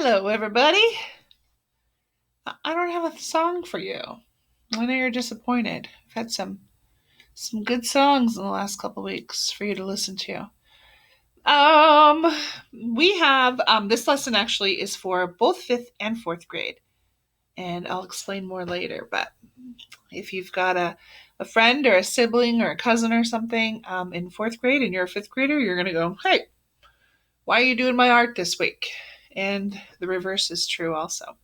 Hello, everybody. I don't have a song for you. I know you're disappointed. I've had some good songs in the last couple weeks for you to listen to. Um, we have this lesson actually is for both fifth and fourth grade, and I'll explain more later. But if you've got a friend or a sibling or a cousin or something in fourth grade and you're a fifth grader, you're gonna go, "Hey, why are you doing my art this week?" And the reverse is true also.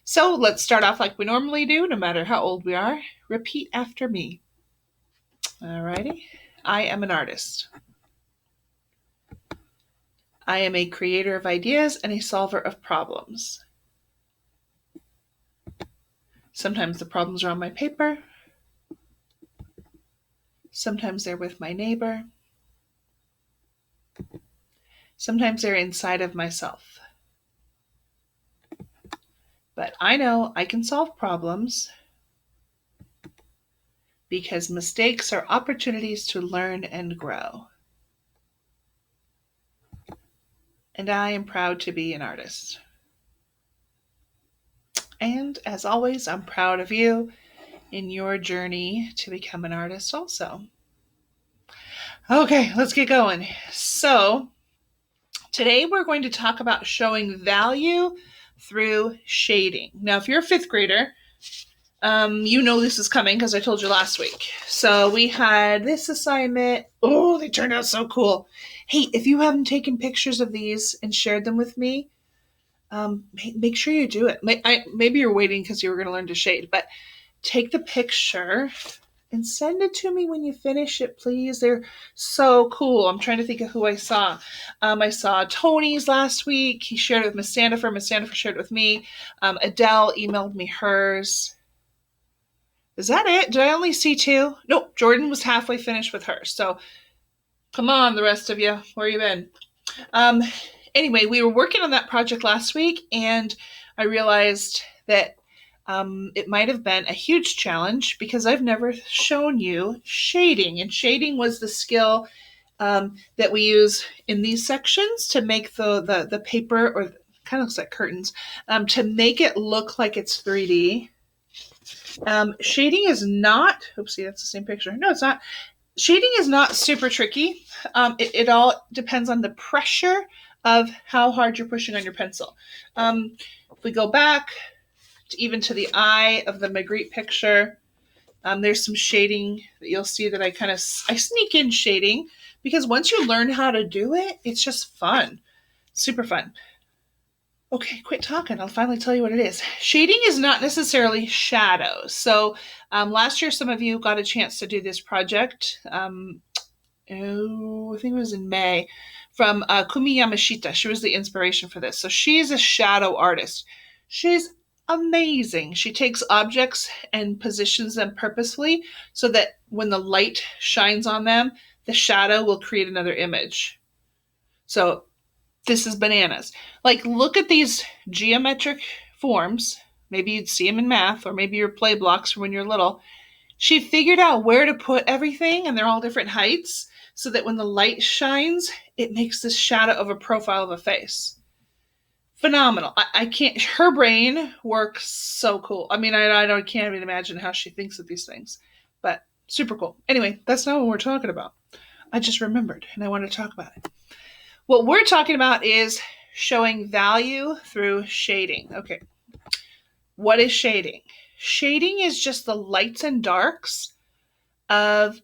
So let's start off like we normally do, no matter how old we are. Repeat after me. Alrighty. I am an artist. I am a creator of ideas and a solver of problems. Sometimes the problems are on my paper. Sometimes they're with my neighbor. Sometimes they're inside of myself. But I know I can solve problems because mistakes are opportunities to learn and grow. And I am proud to be an artist. And as always, I'm proud of you in your journey to become an artist also. Okay, let's get going. So, today we're going to talk about showing value through shading. Now, if you're a fifth grader, you know this is coming because I told you last week. So, we had this assignment. Oh, they turned out so cool. Hey, if you haven't taken pictures of these and shared them with me, make sure you do it. Maybe you're waiting because you were going to learn to shade, but take the picture and send it to me when you finish it, please. They're so cool. I'm trying to think of who I saw. I saw Tony's last week. He shared it with Miss Sandifer. Miss Sandifer shared it with me. Adele emailed me hers. Is that it? Did I only see two? Nope. Jordan was halfway finished with hers. So come on, the rest of you. Where you been? Um, anyway, we were working on that project last week, and I realized that it might have been a huge challenge because I've never shown you shading. And shading was the skill that we use in these sections to make the paper, or kind of looks like curtains, to make it look like it's 3D. Shading is not, oopsie, that's the same picture. No, it's not. Shading is not super tricky. It all depends on the pressure of how hard you're pushing on your pencil. If we go back even to the eye of the Magritte picture, there's some shading that you'll see that I sneak in shading because once you learn how to do it, it's just fun. Super fun. Okay, quit talking. I'll finally tell you what it is. Shading is not necessarily shadows. So last year, some of you got a chance to do this project. I think it was in May, from Kumi Yamashita. She was the inspiration for this. So she's a shadow artist. She's amazing. She takes objects and positions them purposefully so that when the light shines on them, the shadow will create another image. So this is bananas. Like, look at these geometric forms. Maybe you'd see them in math, or maybe your play blocks from when you're little. She figured out where to put everything, and they're all different heights, so that when the light shines, it makes this shadow of a profile of a face. Phenomenal. I can't, her brain works so cool. I mean, I can't even imagine how she thinks of these things, but super cool. Anyway, that's not what we're talking about. I just remembered, and I want to talk about it. What we're talking about is showing value through shading. Okay. What is shading? Shading is just the lights and darks of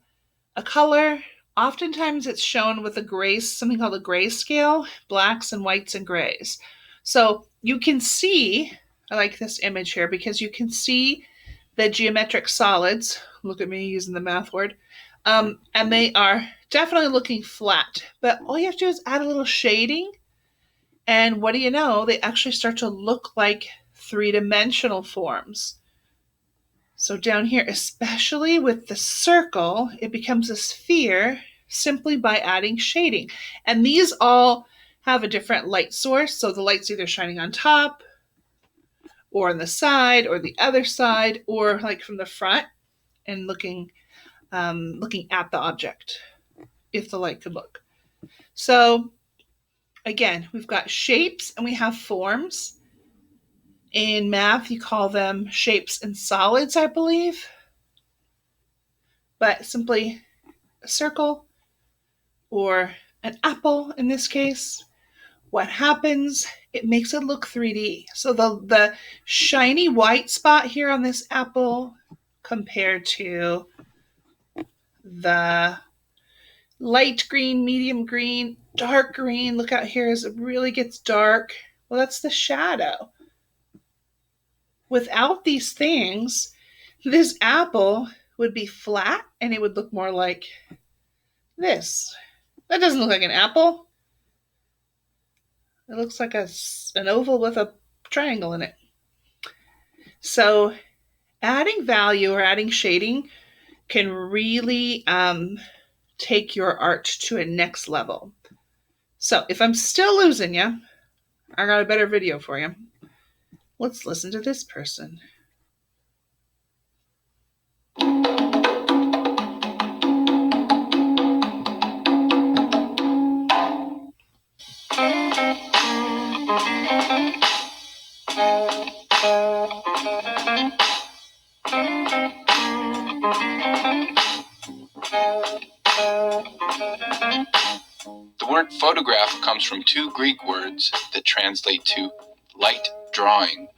a color. Oftentimes it's shown with something called a grayscale, blacks and whites and grays. So you can see, I like this image here because you can see the geometric solids. Look at me using the math word. And they are definitely looking flat. But all you have to do is add a little shading. And what do you know? They actually start to look like three-dimensional forms. So down here, especially with the circle, it becomes a sphere simply by adding shading. And these all have a different light source. So the light's either shining on top or on the side or the other side, or like from the front and looking at the object, if the light could look. So again, we've got shapes and we have forms. In math, you call them shapes and solids, I believe. But simply a circle or an apple in this case, what happens, it makes it look 3D. So the shiny white spot here on this apple compared to the light green, medium green, dark green, look out here as it really gets dark. Well, that's the shadow. Without these things, this apple would be flat and it would look more like this. That doesn't look like an apple. It looks like an oval with a triangle in it. So adding value or adding shading can really take your art to a next level. So if I'm still losing you, I got a better video for you. Let's listen to this person. The word photograph comes from two Greek words that translate to light drawing.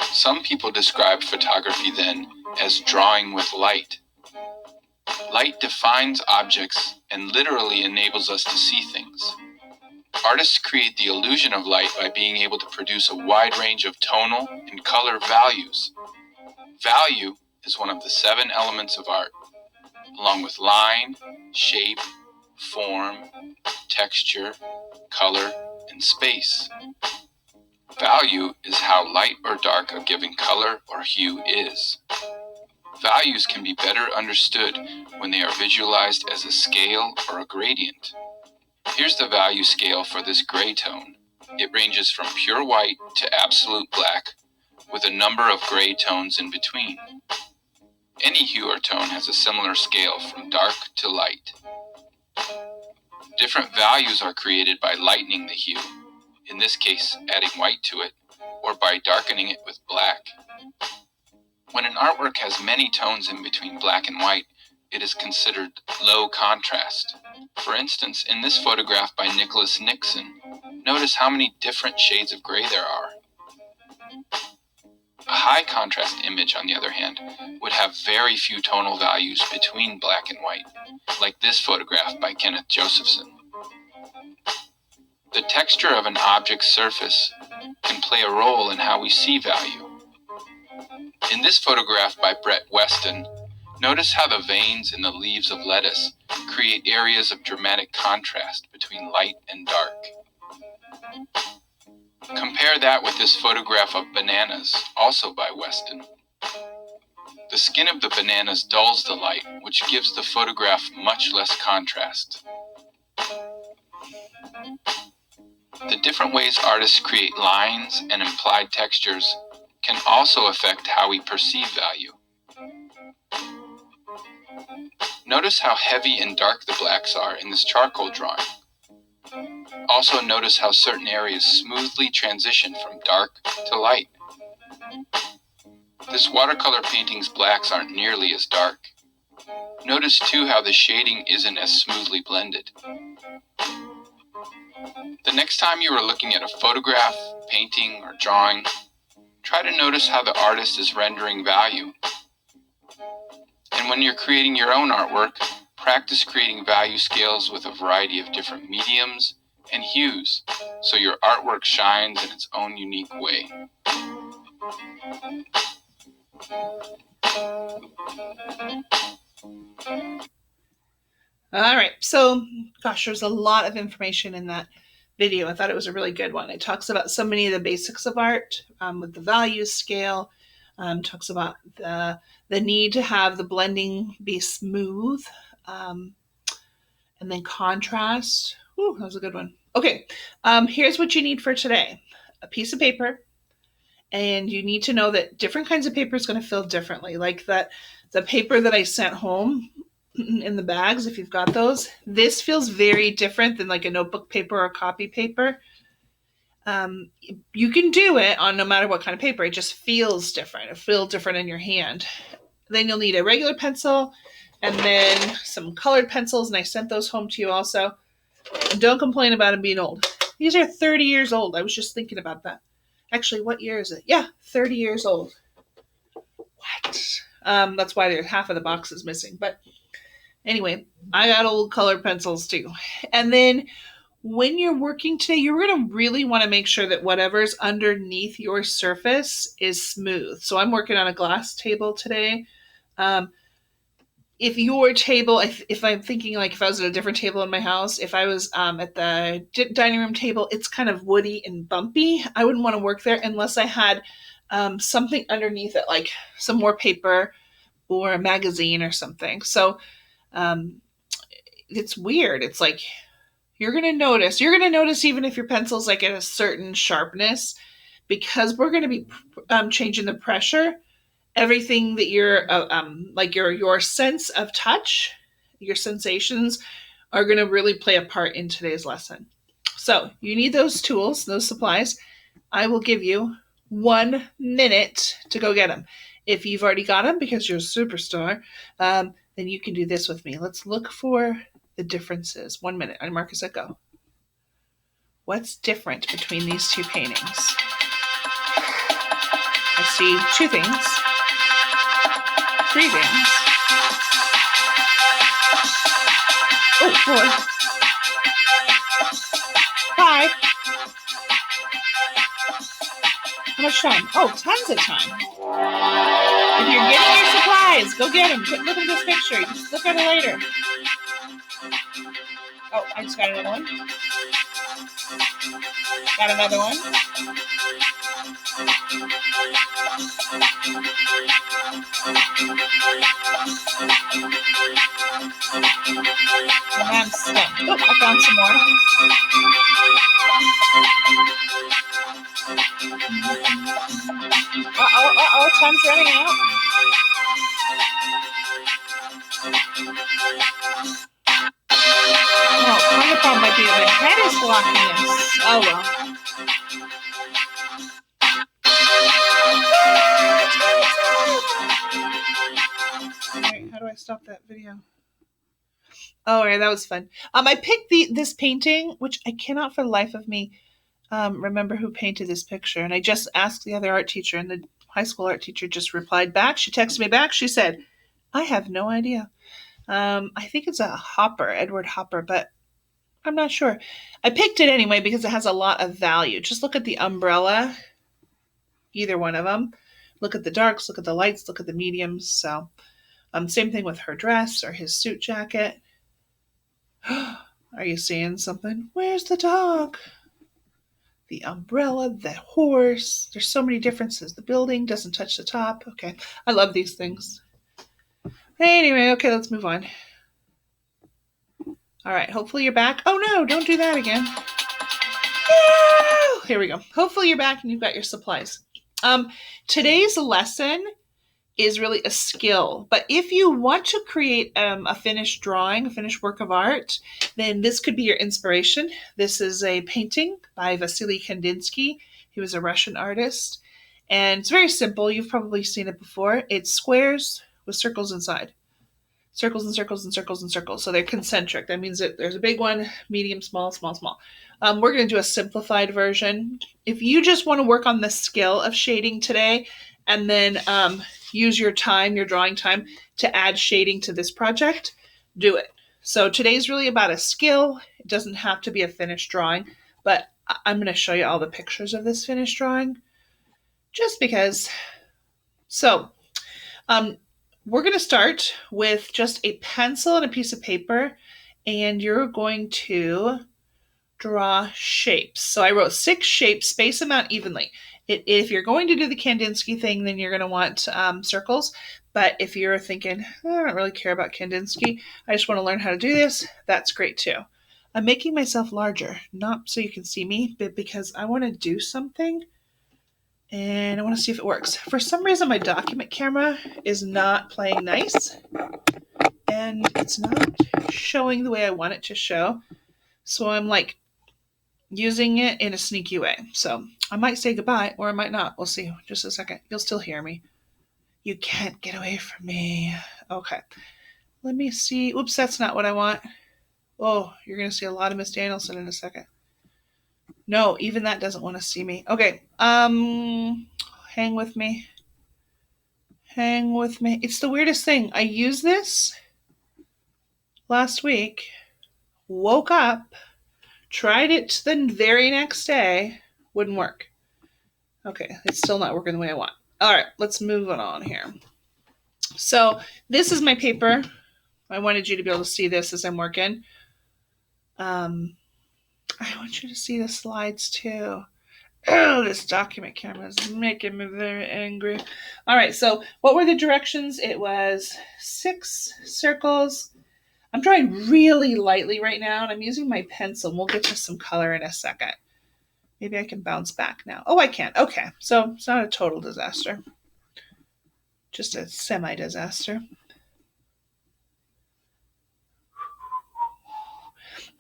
Some people describe photography then as drawing with light. Light defines objects and literally enables us to see things. Artists create the illusion of light by being able to produce a wide range of tonal and color values. Value is one of the 7 elements of art, along with line, shape, form, texture, color, and space. Value is how light or dark a given color or hue is. Values can be better understood when they are visualized as a scale or a gradient. Here's the value scale for this gray tone. It ranges from pure white to absolute black, with a number of gray tones in between. Any hue or tone has a similar scale from dark to light. Different values are created by lightening the hue, in this case adding white to it, or by darkening it with black. When an artwork has many tones in between black and white, it is considered low contrast. For instance, in this photograph by Nicholas Nixon, notice how many different shades of gray there are. A high contrast image, on the other hand, would have very few tonal values between black and white, like this photograph by Kenneth Josephson. The texture of an object's surface can play a role in how we see value. In this photograph by Brett Weston, notice how the veins in the leaves of lettuce create areas of dramatic contrast between light and dark. Compare that with this photograph of bananas, also by Weston. The skin of the bananas dulls the light, which gives the photograph much less contrast. The different ways artists create lines and implied textures can also affect how we perceive value. Notice how heavy and dark the blacks are in this charcoal drawing. Also notice how certain areas smoothly transition from dark to light. This watercolor painting's blacks aren't nearly as dark. Notice too how the shading isn't as smoothly blended. The next time you are looking at a photograph, painting, or drawing, try to notice how the artist is rendering value. And when you're creating your own artwork, practice creating value scales with a variety of different mediums and hues, so your artwork shines in its own unique way. All right, so gosh, there's a lot of information in that video. I thought it was a really good one. It talks about so many of the basics of art with the value scale, talks about the need to have the blending be smooth, and then contrast. Ooh, that was a good one. Okay, here's what you need for today. A piece of paper, and you need to know that different kinds of paper is going to feel differently. Like that, the paper that I sent home in the bags if you've got those. This feels very different than like a notebook paper or copy paper. You can do it on no matter what kind of paper. It just feels different. It feels different in your hand. Then you'll need a regular pencil and then some colored pencils, and I sent those home to you also. And don't complain about them being old. These are 30 years old. I was just thinking about that. Actually, what year is it? Yeah, 30 years old. What? That's why there's half of the box is missing. But anyway, I got old colored pencils too. And then when you're working today, you're going to really want to make sure that whatever's underneath your surface is smooth. So I'm working on a glass table today. If your table, if I'm thinking like if I was at a different table in my house, if I was at the dining room table, it's kind of woody and bumpy. I wouldn't want to work there unless I had something underneath it, like some more paper or a magazine or something. So it's weird. It's like you're going to notice even if your pencil's like at a certain sharpness, because we're going to be changing the pressure. Everything that you're like your sense of touch, your sensations are going to really play a part in today's lesson. So you need those tools, those supplies. I will give you 1 minute to go get them. If you've already got them because you're a superstar, then you can do this with me. Let's look for the differences. 1 minute. On Marcus, let go. What's different between these two paintings? I see 2 things. 3 things. Oh, 4. 5. How much time? Oh, tons of time. If you're getting your supplies, go get them. Look at this picture. Just look at it later. Oh, I just got another one. Got another one. And I'm stuck. Oh, I found some more. Uh-oh, time's running out. Oh, part of the problem might be that my head is blocking this. Oh, well. Alright, how do I stop that video? Oh, yeah, that was fun. I picked this painting, which I cannot for the life of me remember who painted this picture. And I just asked the other art teacher, and the high school art teacher just replied back. She texted me back. She said, I have no idea. I think it's a Edward Hopper, but I'm not sure. I picked it anyway because it has a lot of value. Just look at the umbrella, either one of them. Look at the darks, look at the lights, look at the mediums. So same thing with her dress or his suit jacket. Are you seeing something? Where's the dog? The umbrella, the horse. There's so many differences. The building doesn't touch the top. Okay, I love these things. Anyway, okay, let's move on. All right, hopefully you're back. Oh no, don't do that again. Here we go. Hopefully you're back and you've got your supplies. Today's lesson is really a skill, but if you want to create a finished drawing, a finished work of art, then this could be your inspiration. This is a painting by Vasily Kandinsky. He was a Russian artist, and it's very simple. You've probably seen it before. It's squares with circles inside. Circles and circles and circles and circles. So they're concentric. That means that there's a big one, medium, small, small, small. We're going to do a simplified version. If you just want to work on the skill of shading today, and then use your time, your drawing time, to add shading to this project, do it. So today's really about a skill. It doesn't have to be a finished drawing, but I'm going to show you all the pictures of this finished drawing just because. So we're going to start with just a pencil and a piece of paper, and you're going to draw shapes. So I wrote 6 shapes, space them out evenly. If you're going to do the Kandinsky thing, then you're going to want circles. But if you're thinking, I don't really care about Kandinsky, I just want to learn how to do this, that's great too. I'm making myself larger, not so you can see me, but because I want to do something and I want to see if it works. For some reason, my document camera is not playing nice. and it's not showing the way I want it to show. So I'm like using it in a sneaky way. So I might say goodbye or I might not. We'll see. Just a second. You'll still hear me. You can't get away from me. Okay. Let me see. Oops, that's not what I want. Oh, you're going to see a lot of Miss Danielson in a second. No, even that doesn't want to see me. Okay. Hang with me. Hang with me. It's the weirdest thing. I used this last week, woke up, tried it the very next day, wouldn't work. Okay, it's still not working the way I want. All right, let's move on here. So this is my paper. I wanted you to be able to see this as I'm working. I want you to see the slides too. Oh, this document camera is making me very angry. All right, so what were the directions? It was 6 circles. I'm drawing really lightly right now, and I'm using my pencil. We'll get to some color in a second. Maybe I can bounce back now. Oh, I can. Okay, so it's not a total disaster. Just a semi-disaster.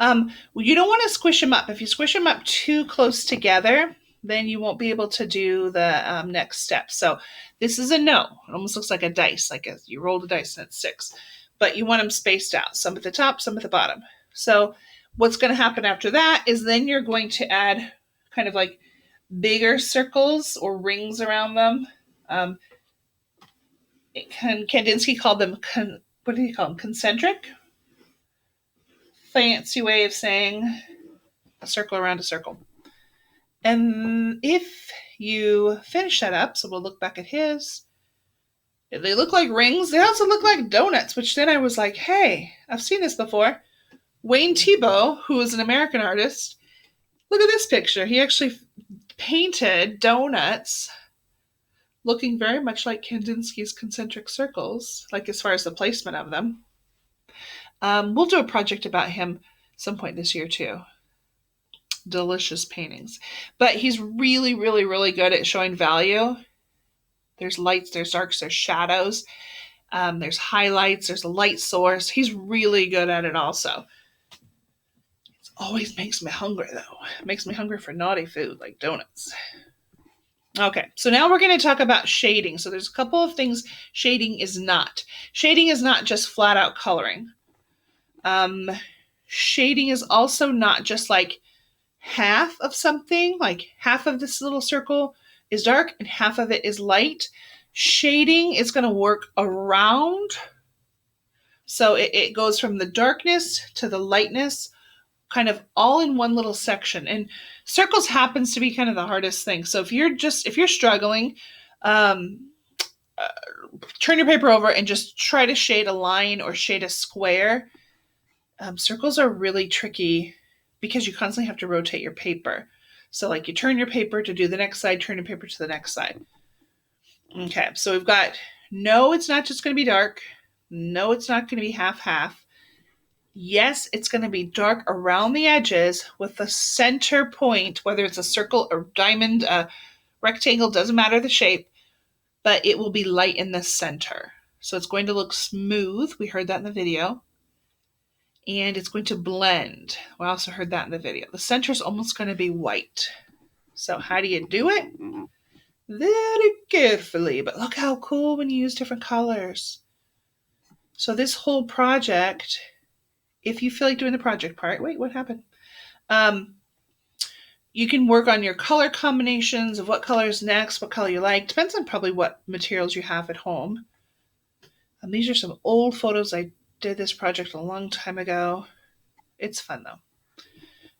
You don't want to squish them up. If you squish them up too close together, then you won't be able to do the next step. So this is a no. It almost looks like a dice, like you roll the dice and it's 6. But you want them spaced out, some at the top, some at the bottom. So what's going to happen after that is then you're going to add kind of like bigger circles or rings around them. Kandinsky called them, what do you call them, concentric? Fancy way of saying a circle around a circle. And if you finish that up, so we'll look back at his, they look like rings. They also look like donuts, which then I was like, hey, I've seen this before. Wayne Thiebaud, who is an American artist, look at this picture. He actually painted donuts looking very much like Kandinsky's concentric circles, like as far as the placement of them. We'll do a project about him some point this year too. Delicious paintings. But he's really, really, really good at showing value. There's lights, there's darks, there's shadows, there's highlights, there's a light source. He's really good at it also. It always makes me hungry though. It makes me hungry for naughty food like donuts. Okay, so now we're going to talk about shading. So there's a couple of things shading is not. Shading is not just flat out coloring. Shading is also not just like half of something, like half of this little circle is dark and half of it is light. Shading is going to work around. So it goes from the darkness to the lightness, kind of all in one little section. And circles happens to be kind of the hardest thing. So if you're struggling, turn your paper over and just try to shade a line or shade a square. Circles are really tricky because you constantly have to rotate your paper. So like you turn your paper to do the next side, turn your paper to the next side. Okay, so we've got, no, it's not just going to be dark. No, it's not going to be half-half. Yes, it's going to be dark around the edges with the center point, whether it's a circle or diamond, rectangle, doesn't matter the shape, but it will be light in the center. So it's going to look smooth. We heard that in the video. And it's going to blend. We also heard that in the video. The center is almost going to be white. So how do you do it? Very carefully. But look how cool when you use different colors. So this whole project, if you feel like doing the project part, wait, what happened? You can work on your color combinations of what color is next, what color you like. Depends on probably what materials you have at home. These are some old photos. I did this project a long time ago. It's fun though.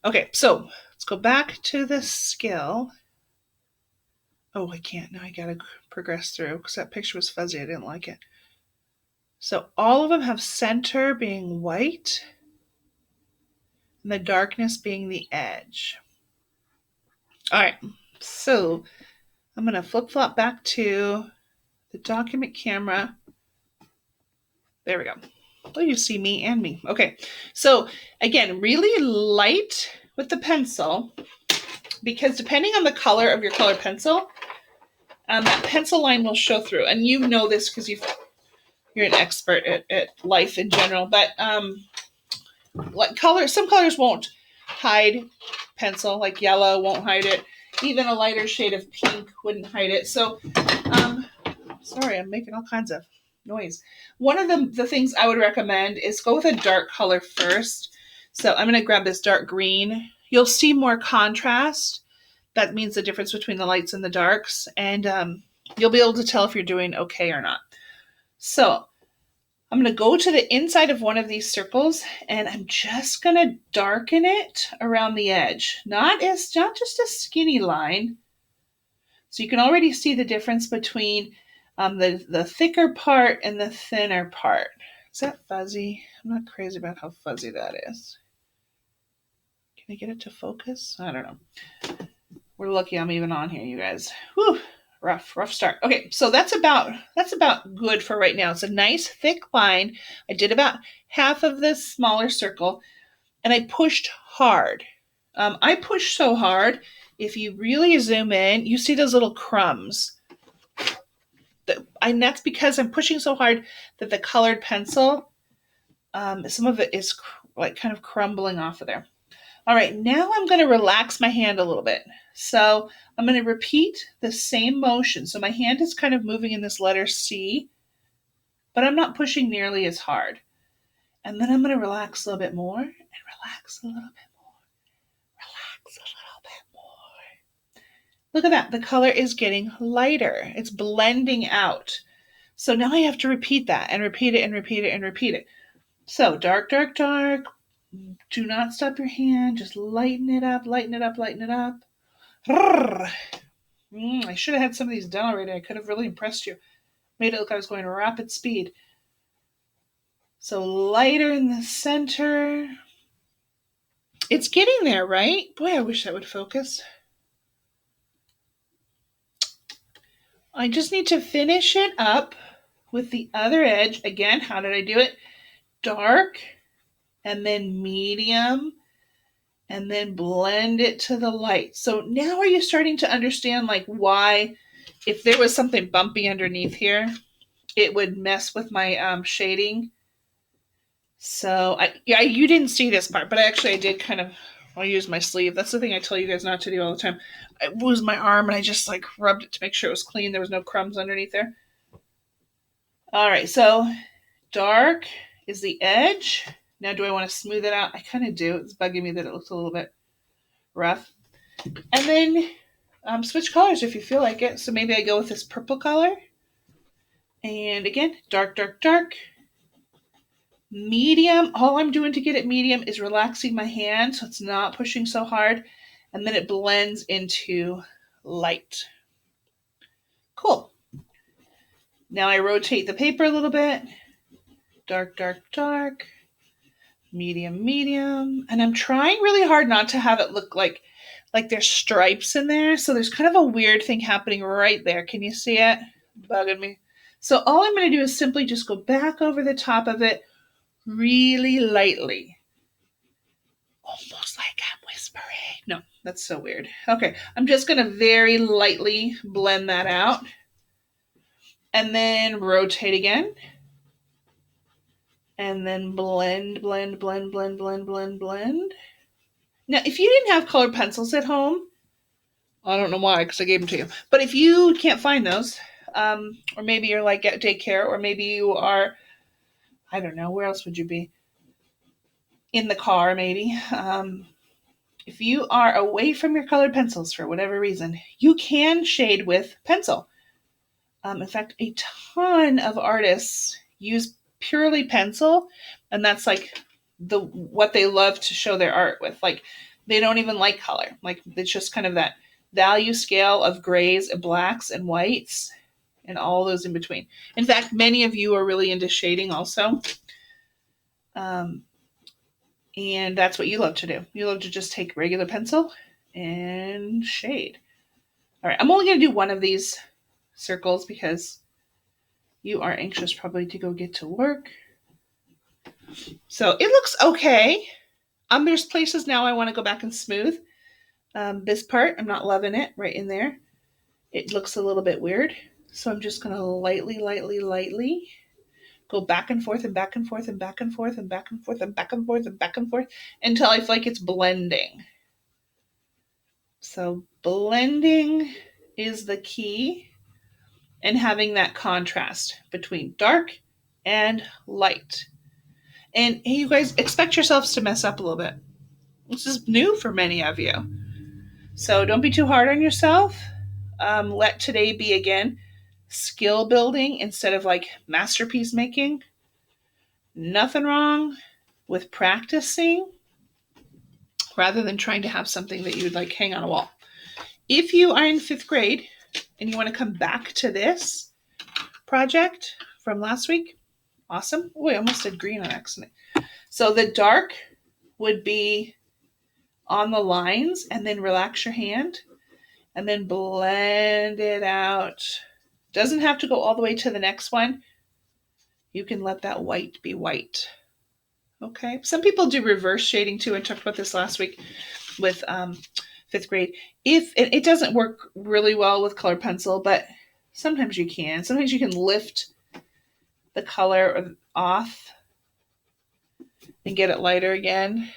Okay, so let's go back to the skill. Oh, I can't. Now I gotta progress through because that picture was fuzzy. I didn't like it. So all of them have center being white and the darkness being the edge. All right, so I'm going to flip-flop back to the document camera. There we go. Oh, you see me and me. Okay, so again, really light with the pencil because depending on the color of your colored pencil, that pencil line will show through. And you know this because you've you're an expert at life in general. But like some colors won't hide pencil, like yellow won't hide it. Even a lighter shade of pink wouldn't hide it. So, sorry, I'm making all kinds of noise. One of the things I would recommend is go with a dark color first. So I'm going to grab this dark green. You'll see more contrast. That means the difference between the lights and the darks. And you'll be able to tell if you're doing okay or not. So I'm going to go to the inside of one of these circles and I'm just going to darken it around the edge. Not just a skinny line. So you can already see the difference between the thicker part and the thinner part. Is that fuzzy? I'm not crazy about how fuzzy that is. Can I get it to focus? I don't know. We're lucky I'm even on here, you guys. Whew. Rough start. Okay, so that's about good for right now. It's a nice thick line. I did about half of this smaller circle, and I pushed hard. I pushed so hard, if you really zoom in, you see those little crumbs. And that's because I'm pushing so hard that the colored pencil, some of it is like kind of crumbling off of there. All right, now I'm going to relax my hand a little bit. So I'm going to repeat the same motion. So my hand is kind of moving in this letter C, but I'm not pushing nearly as hard. And then I'm going to relax a little bit more and relax a little bit more. Relax a little bit more. Look at that. The color is getting lighter. It's blending out. So now I have to repeat that and repeat it and repeat it and repeat it. So dark, dark, dark. Do not stop your hand. Just lighten it up, lighten it up, lighten it up. I should have had some of these done already. I could have really impressed you. Made it look like I was going rapid speed. So lighter in the center. It's getting there, right? Boy, I wish that would focus. I just need to finish it up with the other edge. Again, how did I do it? Dark, and then medium, and then blend it to the light. So now are you starting to understand like why, if there was something bumpy underneath here, it would mess with my shading? So you didn't see this part, but I did kind of, I'll use my sleeve. That's the thing I tell you guys not to do all the time. It was my arm and I just like rubbed it to make sure it was clean. There was no crumbs underneath there. All right, so dark is the edge. Now, do I want to smooth it out? I kind of do. It's bugging me that it looks a little bit rough. And then switch colors if you feel like it. So maybe I go with this purple color. And again, dark, dark, dark. Medium. All I'm doing to get it medium is relaxing my hand so it's not pushing so hard. And then it blends into light. Cool. Now I rotate the paper a little bit. Dark, dark, dark. Medium, medium. And I'm trying really hard not to have it look like there's stripes in there. So there's kind of a weird thing happening right there. Can you see it? Bugging me. So all I'm going to do is simply just go back over the top of it really lightly. Almost like I'm whispering. No, that's so weird. Okay, I'm just going to very lightly blend that out. And then rotate again. And then blend, blend, blend, blend, blend, blend, blend. Now, if you didn't have colored pencils at home, I don't know why, because I gave them to you. But if you can't find those, or maybe you're like at daycare, or maybe you are, I don't know, where else would you be? In the car, maybe. If you are away from your colored pencils for whatever reason, you can shade with pencil. In fact, a ton of artists use purely pencil, and that's like what they love to show their art with. Like, they don't even like color. Like, it's just kind of that value scale of grays and blacks and whites and all those in between. In fact, many of you are really into shading also. And that's what you love to do. You love to just take regular pencil and shade. All right, I'm only going to do one of these circles because you are anxious probably to go get to work. So it looks okay. There's places now I want to go back and smooth. This part, I'm not loving it right in there. It looks a little bit weird. So I'm just going to lightly, lightly, lightly go back and forth and back and forth and back and forth and back and forth and back and forth and back and forth until I feel like it's blending. So blending is the key, and having that contrast between dark and light. And hey, you guys, expect yourselves to mess up a little bit. This is new for many of you. So don't be too hard on yourself. Let today be, again, skill building instead of like masterpiece making. Nothing wrong with practicing rather than trying to have something that you would like hang on a wall. If you are in 5th grade and you want to come back to this project from last week, awesome. Oh, I almost did green on accident. So the dark would be on the lines, and then relax your hand and then blend it out. Doesn't have to go all the way to the next one. You can let that white be white. Okay. Some people do reverse shading too. I talked about this last week with 5th grade. If it doesn't work really well with colored pencil, but sometimes you can. Sometimes you can lift the color off and get it lighter again.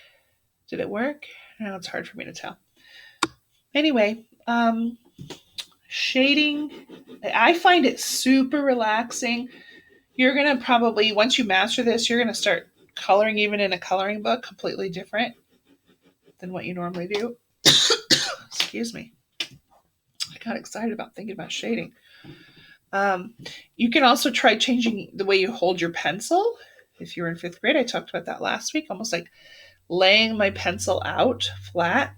Did it work? No, it's hard for me to tell. Anyway, shading, I find it super relaxing. You're going to probably, once you master this, you're going to start coloring even in a coloring book completely different than what you normally do. Excuse me. I got excited about thinking about shading. You can also try changing the way you hold your pencil. If you're in 5th grade, I talked about that last week, almost like laying my pencil out flat.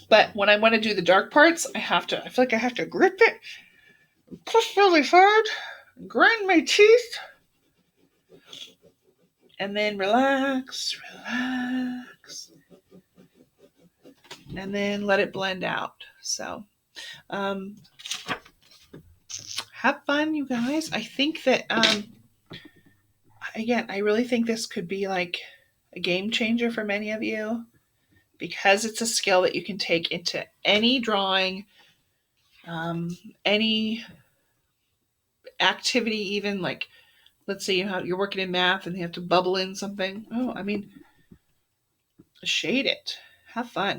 But when I want to do the dark parts, I feel like I have to grip it, push really hard, grind my teeth, and then relax, and then let it blend out. So, have fun, you guys. I think that, again, I really think this could be like a game changer for many of you because it's a skill that you can take into any drawing, any activity, even like, let's say you're working in math and you have to bubble in something. Shade it. Have fun.